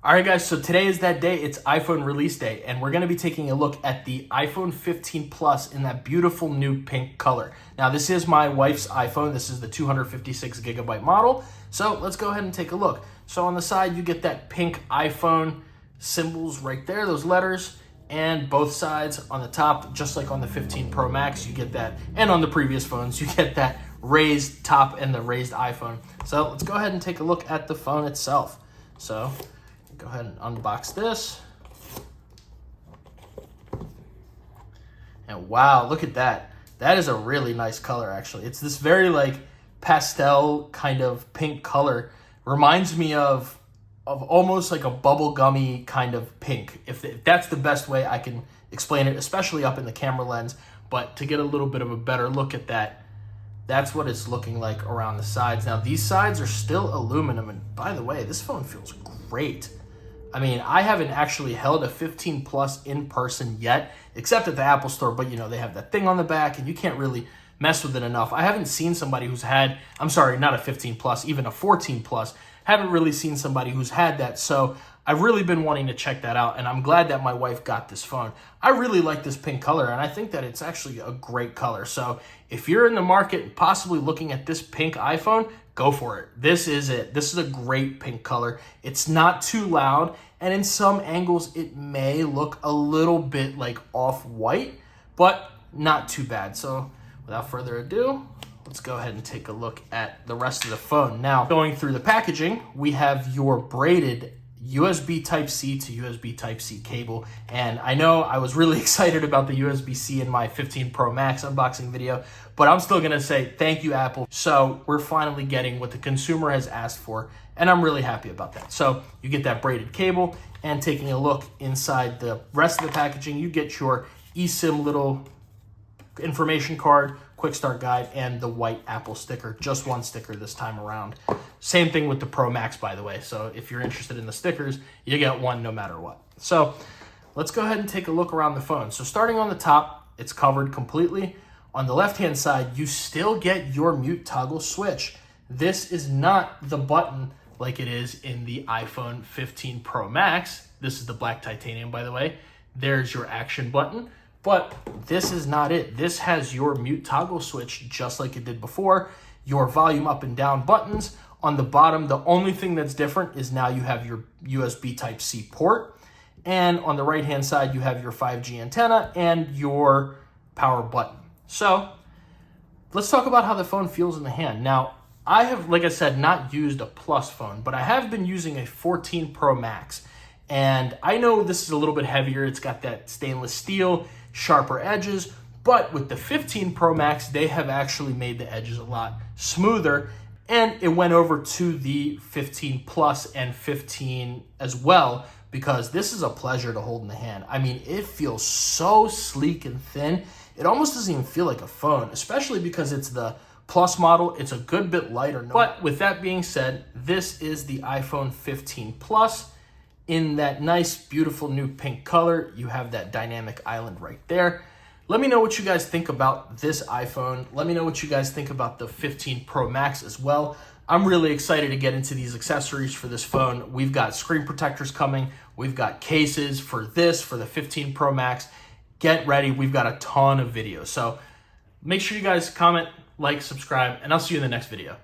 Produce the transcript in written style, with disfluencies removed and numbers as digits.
All right, guys, so today is that day. It's iPhone release day, and we're going to be taking a look at the iPhone 15 Plus in that beautiful new pink color. Now, this is my wife's iPhone. This is the 256 gigabyte model. So let's go ahead and take a look. So on the side, you get that pink iPhone symbols right there, those letters, and both sides on the top, just like on the 15 Pro Max, you get that. And on the previous phones, you get that raised top and the raised iPhone. So let's go ahead and take a look at the phone itself. So go ahead and unbox this. And wow, look at that. That is a really nice color, actually. It's this very like pastel kind of pink color. Reminds me of almost like a bubblegummy kind of pink. If that's the best way I can explain it, especially up in the camera lens. But to get a little bit of a better look at that, that's what it's looking like around the sides. Now, these sides are still aluminum. And by the way, this phone feels great. I mean, I haven't actually held a 15 Plus in person yet, except at the Apple Store, but you know, they have that thing on the back and you can't really mess with it enough. I haven't seen somebody who's had, I'm sorry, not a 15 Plus, even a 14 Plus. Haven't really seen somebody who's had that, so I've really been wanting to check that out, and I'm glad that my wife got this phone. I really like this pink color, and I think that it's actually a great color. So if you're in the market possibly looking at this pink iPhone, go for it. This is it. This is a great pink color. It's not too loud, and in some angles, it may look a little bit like off-white, but not too bad. So without further ado, let's go ahead and take a look at the rest of the phone. Now, going through the packaging, we have your braided USB Type-C to USB Type-C cable. And I know I was really excited about the USB-C in my 15 Pro Max unboxing video, but I'm still gonna say thank you, Apple. So we're finally getting what the consumer has asked for, and I'm really happy about that. So you get that braided cable, and taking a look inside the rest of the packaging, you get your eSIM little information card, quick start guide, and the white Apple sticker. Just one sticker this time around. Same thing with the Pro Max, by the way. So if you're interested in the stickers, you get one no matter what. So let's go ahead and take a look around the phone. So starting on the top, it's covered completely. On the left-hand side, you still get your mute toggle switch. This is not the button like it is in the iPhone 15 Pro Max. This is the black titanium, by the way. There's your action button. But this is not it. This has your mute toggle switch just like it did before. Your volume up and down buttons. On the bottom, the only thing that's different is now you have your USB Type-C port. And on the right-hand side, you have your 5G antenna and your power button. So let's talk about how the phone feels in the hand. Now, I have, like I said, not used a Plus phone, but I have been using a 14 Pro Max. And I know this is a little bit heavier. It's got that stainless steel, sharper edges, but with the 15 Pro Max, they have actually made the edges a lot smoother, and it went over to the 15 Plus and 15 as well, because this is a pleasure to hold in the hand. I mean, it feels so sleek and thin. It almost doesn't even feel like a phone, especially because it's the Plus model. It's a good bit lighter. But with that being said, this is the iPhone 15 Plus. In that nice, beautiful new pink color, you have that dynamic island right there. Let me know what you guys think about this iPhone. Let me know what you guys think about the 15 Pro Max as well. I'm really excited to get into these accessories for this phone. We've got screen protectors coming. We've got cases for this, for the 15 Pro Max. Get ready. We've got a ton of videos. So make sure you guys comment, like, subscribe, and I'll see you in the next video.